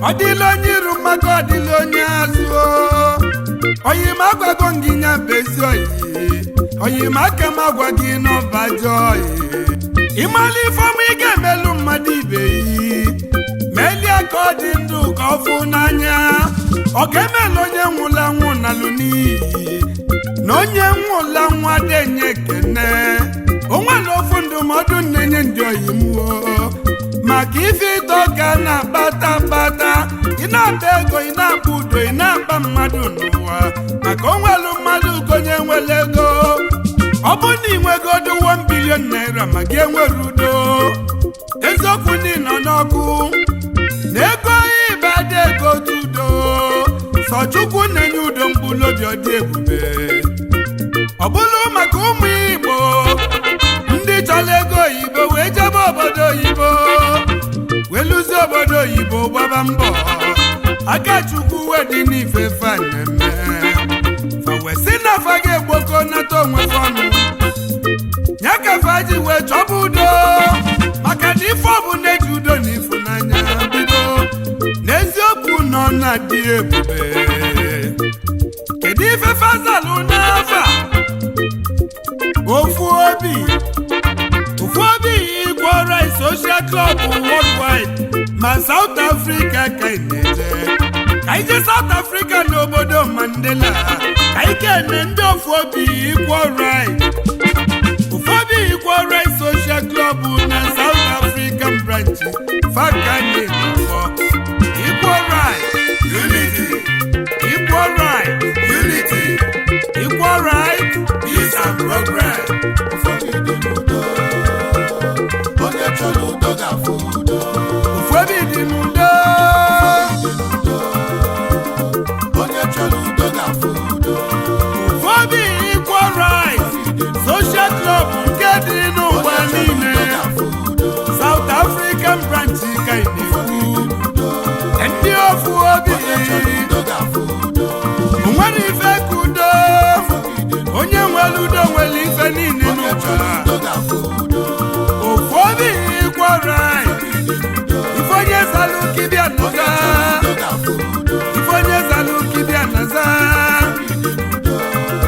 Odilonyiru maka odilonye azu oyima gwago nginya bezi oyima kama gwagi no bajo imali fomu ige melu mmadu ibe meli akodi ndu kofu n'anya ogemelu onye nwụla nwụ naluni n'onye nwụla nwa denye kene onwere ofu ndụmọdụ nnenye ndị oyimuo maka ife ịtọka na-akpata ị na-akpa ego ị na-akpa udo ị na-akpa mmadụ n'ụwa maka onwelu mmadụ konye nwere ego ọ bụ na ị nwegodo 1 bilion naira ma gị enwere udo eziokwu niile n'ọkụ na ego ịbada ego udo sọ Chukwu na-enye udo mkpụrụ obi ọ dị ebube ọ bụrụ maka ụmụ Igbo ndị chọrọ ego oyibo wee jebe obodo oyibo wee lụzie obodo oyibo gbaba mbọ aka Chukwu wee dị n'ife fa na-eme fa wee si na fa ga-egboko nata onwe fa ọnụ nya ka fa ji wee chọba udo maka na ife ọbụla eji udo na ịfụnanya bido n'eziokwu nọ na dị ebube kedu ife fazalụ n'afa ofu obi Equal Rights Social Club worldwide ma South Africa ka ije South Africa n'obodo Mandela ka ikene ndị ofu obi Equal Rights Equal Rights Social Club na South African branch fakanye Equal Rights Unity Equal Rights Unity Equal Rights Peace and Progress Equal Rights Social Club nke dị n'ụwa niile South African branch ka na-ekwu ndị ofu obi nwere ife ka udo onye nwere udo nwere ife niile n'ụwa ofu obi Equal Rights ife onye zalụ kibia naza ife onye zalụ kibia naza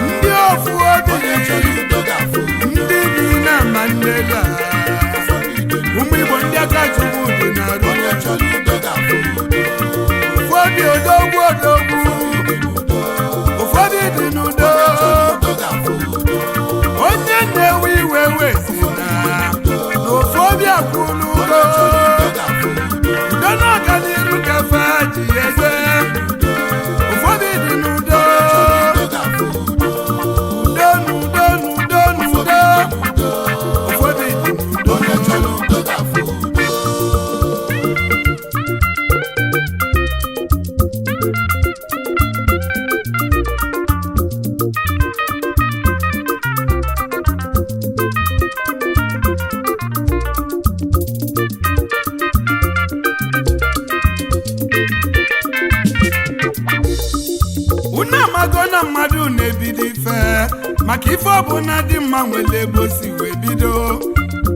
ndị ofu obi ndị bi na Mandela ụmụ Igbo ndị aka Chukwu dị n'arụ ụfọdụ odogwu ụfọdụ dị n'udo onye na-ewe iwe wezi na ụfọdụ akwụrụ udo udo n'ọganiru kafe ji eze ụfọdụ dị n'udo na mmadụ na-ebido ife maka ife ọbụla dị mma nwere ebe si wee bido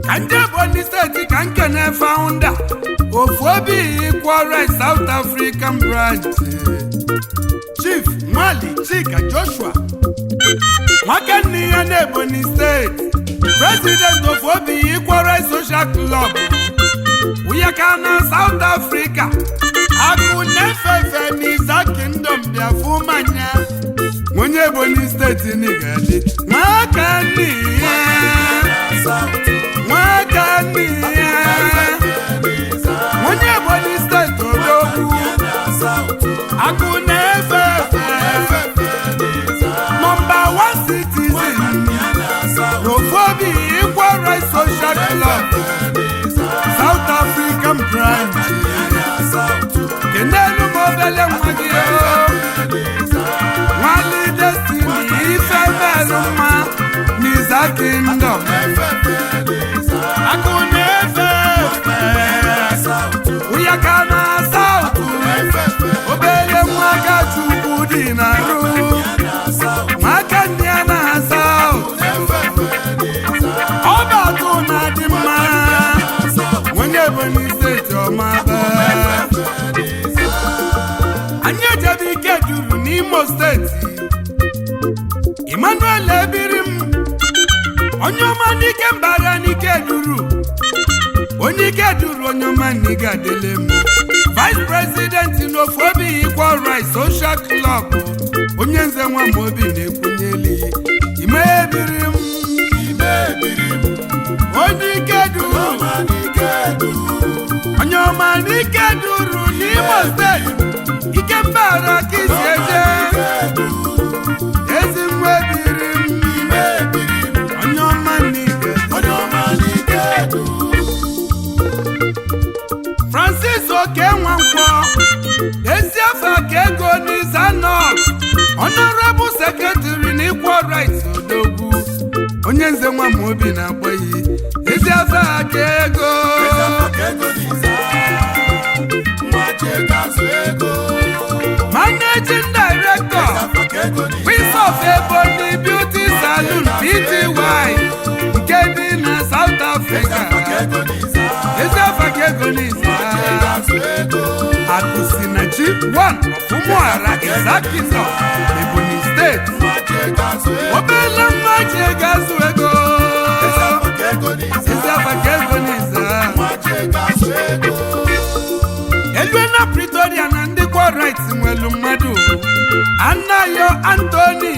ka ndị Ebonyi steeti ka nkene founder ofu obi Equal Rights South African branch Chief Nwali Chika Joshua nwakanne ya na Ebonyi steeti President ofu obi Equal Rights Social Club Uyaka na South Africa akụ na-efefe n'Iza Kingdom bịafumanya onye Ebonyi steeti n'igadi nwakanne ya onye Ebonyi steeti odogwu akụ na-efefe number 1 citizen ofu obi Equal Rights Social Club South African branch kenelu mobele mwagi Nwali Destiny ife melu ma N'iza onye ọma n'ike mbara n'ike duru onye ike duru onye ọma n'ike adịle m vice president n'ofu obi Equal Rights Social Club onye nze nwa m obi na-ekwunyeli imebiri m onye ike duru onye ọma n'ike duru n'Imo steeti ike mbara ka isi eje ezi nwa ebiri m onye ọma n'ike Francis Okenwankwọ ezi afọ ka ego n'Iza North Honorable Secretary n'Equal Rights Odogwu onye nze nwa m obi na-agbaghị ezi afọ ka ego Managing Director Prince of Ebonyi Beauty Salon Pty nke dị na South Africa ezi afọ ka ego n'Iza Akụsinachi 1 of Umuara Izakino Ebonyi State obele mmachi ga-azụ ego ezi afọ ka ego n'Iza Elwena Pretoria na ndị Equal Rights nwelu mmadụ Anayo Anthony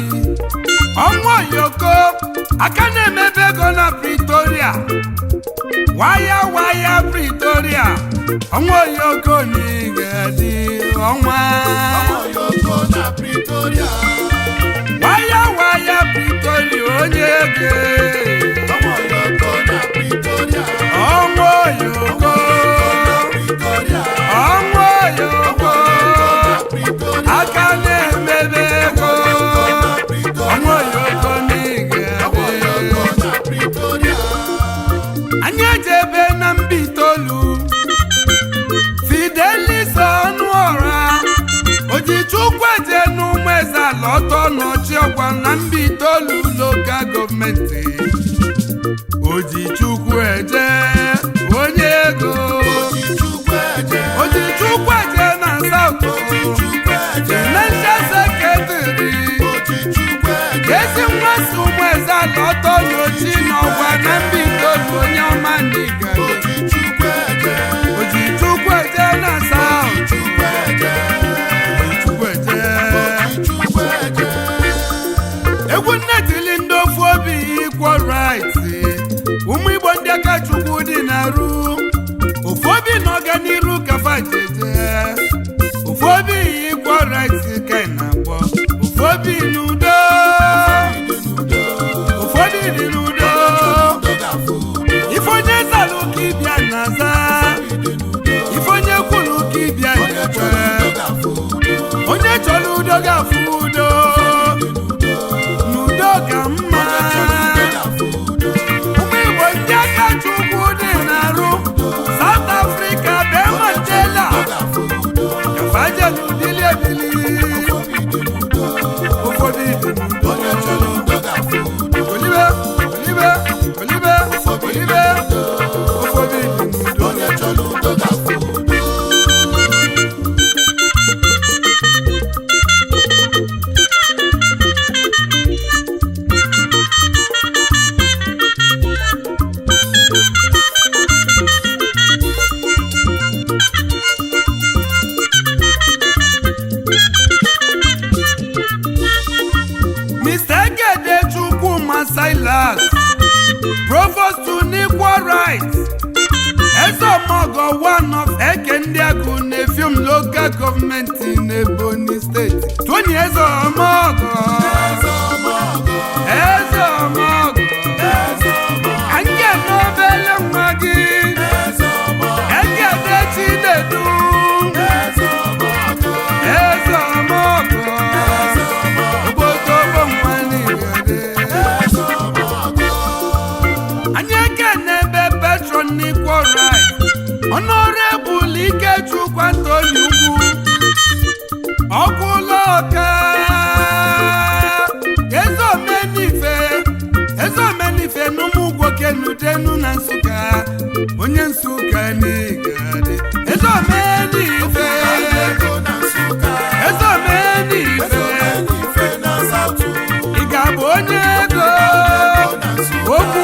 Ọnwụọyoko aka na-emebe ego na Pretoria waya Pretoria Ọnwụọyoko n'igadi ọnwa waya Pretoria onye ego Ọnwụọyoko aka na-emebe ego Ọnwụọyoko n'igadi anyị ejebe na Mbaitolu Fidelis Ọnụọra Ojichukwu eje n'Ụmụeze ala ọtọ n'Ọchịọgwa na Mbaitolu Local Government Ojichukwu eje onye ego Ojichukwu eje na South Financial Secretary ezi mmasị Ụmụeze ala ọtọ n'Ochi n'Ọgwa na Mbaitolu onye ọma n'Igede Ojichukwu eje na South egwu nnetili ndị ofu obi Equal Rights ụmụ Igbo ndị aka Chukwu dị na-arụ ofu obi n'ọganiru kafa jeje ofu obi Equal Rights ka ị na-akpọ ofu obi n'udo ofu obi dị n'udo ife onye zalụ ka ịbịa na-aza ife onye kwuru ka ịbịa na-ekwe onye chọrọ udo ga-afụ udo n'udo ka mma ụmụ Igbo ndị aka Chukwu dị na-arụ South Africa bee Mandela kafajelu dili ebili ụfọdụ dị n'udo olibe ụfọdụ dị n'udo Silas Provost to Equal Rights Ezeomogo one of Ekendiagu Nefium Local Government in Ebonyi State Tony Ezeomogo Anje Nobele Mwagi Enge Dechi Dedu Ezeomogo Obotobo Mwani Equal Rights Honorable Ikechukwu Anthony Ugwu Ọkwụlọka Ezomenife n'Ụmụugwo Kenudenu na Nsụka onye Nsụka n'Igade Ezomenife ị ga-abụ onye ego okwu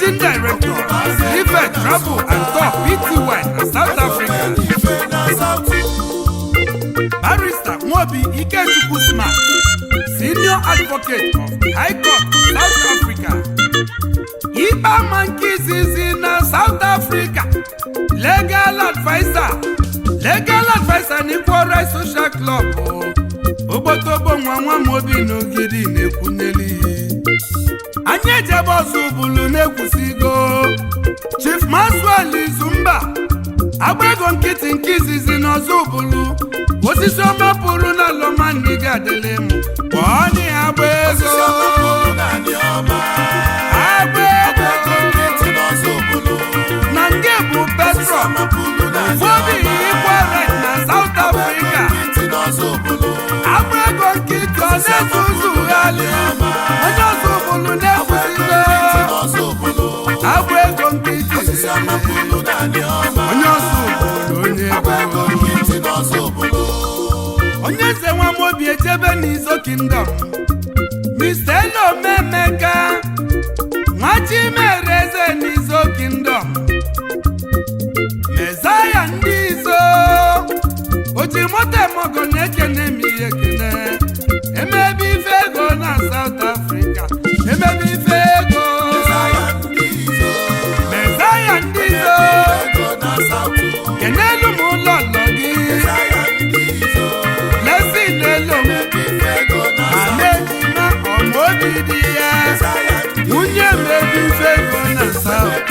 Managing Director, Ife Travel and Tour Pty na South Africa. Barrister Nwobi Ikechukwu Smart, Senior Advocate of High Court of South Africa. Iba Mankizizi na South Africa. Legal Advisor n'Equal Rights Social Club. Obotobo nwa Mobi n'Ogidi na-ekwuneli. Anyị ejebe Ozubulu na-ekwusigo. Chief Maxwell Izumba, agba ego nkịtị nkizizi n'Ozubulu. Osisi ọma pụrụ na Lomani ga-adịlị m. Ọnị agba ego. Agba ego na nke bụ Petro. Fobi Equal Rights na South Africa. Agba ego nkịtị ọ na-ezuzughalị. Onye Ozubulu na-ekwusigo. Agba ego nkịtị onye Ozubulu onye ego. Onye eze nwa Mobi ejebe n'Izo Kingdom. Mr. Elomemeka Nwachimereze n'Izo Kingdom. Mezaya ndị Izo Ojimotemogo na-ekene m ihe ekene. Emebe ife ego na South Africa. Emebe ife ego Mezaya ndị Izo kenelu m ụlọ nọ gị. Nwunye mebi fego na South.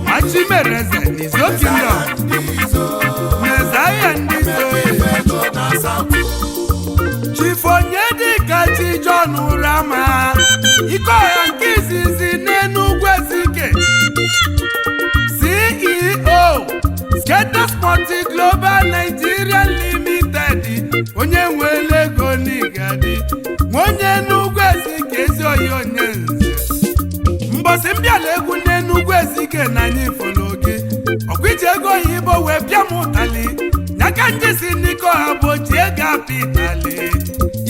Nwachimereze n'Izo Kingdom. Mezaya ndị Izo. Chief Onyedika Chi John Urama, Ikoya nke izizi n'Enugwu Ezike. CEO Skaters Multi Global Nigeria Limited. Onye nwere ego n'Igadi. Onye Enugwu Ezike ezi oyi onye nze. Mbosi mbịala egwu n'Enugwu Ezike na anyị folo gị. Ọkwije ego oyibo wee bịa m ụtali. Nyaka njisi n'iko ha bochi ego apịtali.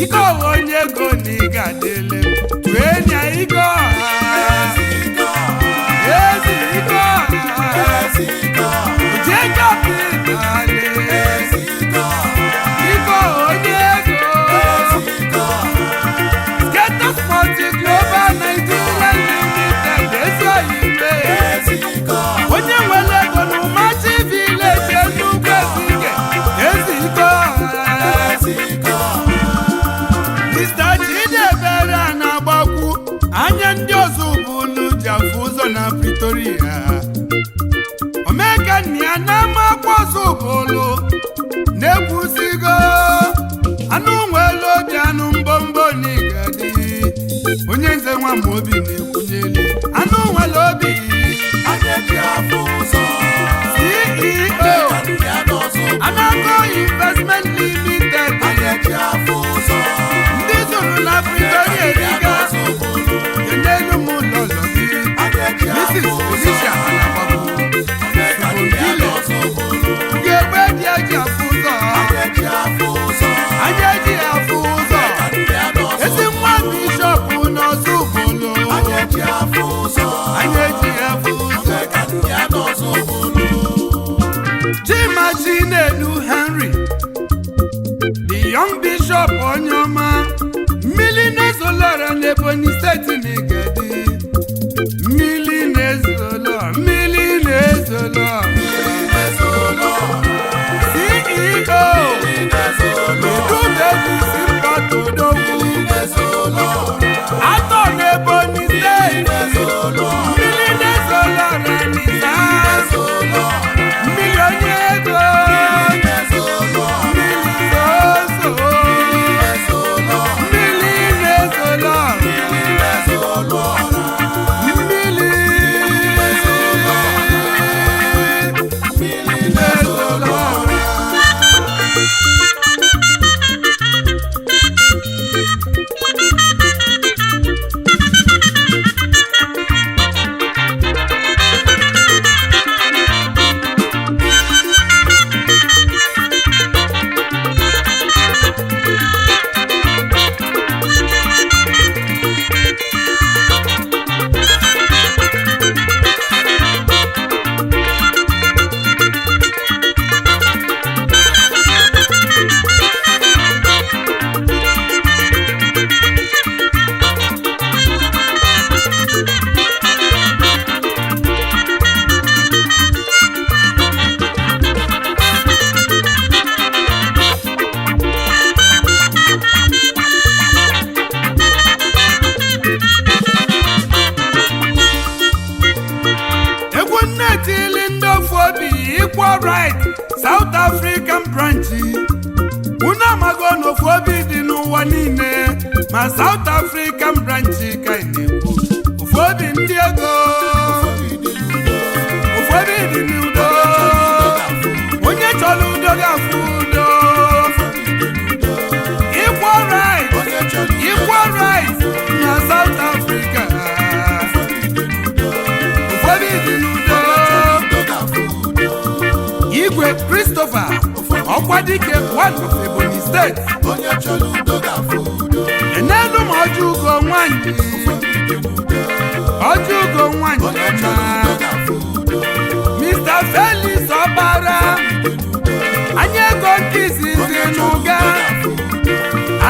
Iko onye ego n'Igadele. Wee nya iko ha. Ezi iko ha. Oji ego apịtali. Iko onye ego. Skaters Multi Global Nigeria Limited ezi oyibe. Onye nwere ego n'Umachi Village Enugwu Ezike. Ezi iko ha. Mr. Chidebere na-agbakwu anya ndị Ozubulu ji afụ ụzọ na Pretoria. Omeka nni ya na-amakwa Ozubulu na-ekwusigo. Anụ nwere obi anụ mbombo n'Igadi. Onye nze nwa Mobi na-ekwunyeli. Anụ nwere obi. CEO Anago Investment Limited. Ndị zụrụ na Pretoria eriga. Kenelu m ụlọ gị. Mrs. Felicia Alagbabu. Ga-egbe dị eji afụ ụzọ. Anya eji afụ ụzọ. Ezi nwa Bishop n'Ozubulu. Anya eji afụ ụzọ. Chima Chinedu Henry, the young bishop Onyoma. Mmili na-ezolora n'Ebonyi Steeti n'Igadi. Mmili na-ezolora. CEO Edu Davis Mpatodogwu. Atọ n'Ebonyi Steeti. Mmili na-ezolora n'Iza. Mmili onye ego. Mmili kwuo n'ofu obi dị n'ụwa niile ma South African branch ka na-ekwu ofu obi ndị ego ofu obi dị n'udo onye chọrọ udo ga-afụ udo equal right na South Africa ofu obi dị n'udo Igwe Christopher Ọkwadike one of Ebonyi State enelu m Ojugo nwanyị Mr. Felix Obara anyị ego nke izizi n'ụga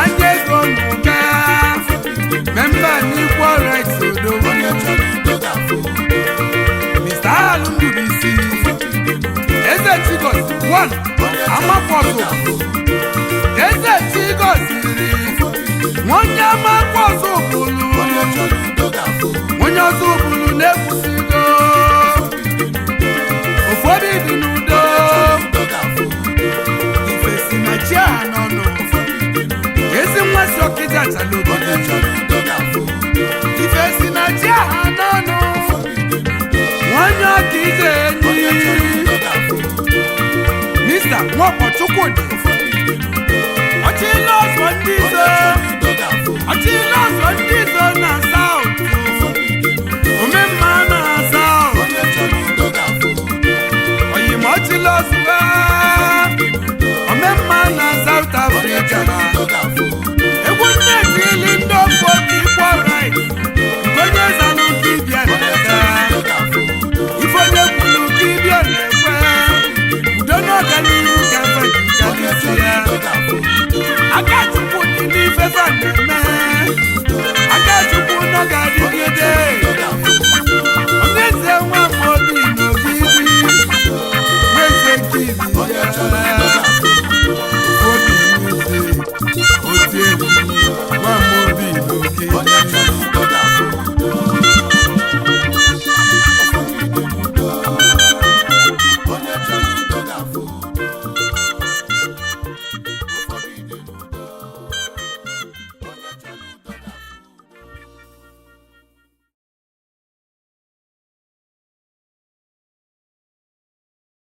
anyị ego n'ụga memba n'Equal Rights Udo Mr. Alundubisi Eze Chigozie one Amakwoso Eze Chigoziri onye Amakwoso bụrụ onye ọzọ bụrụ na-ekwusigo ofu obi dị n'udo ife si na chi aha n'ọnụ ezi nwa si Okija chala obodo ife si na chi aha n'ọnụ nwanyị Okija enyi Mr. Nwoko Chukwudi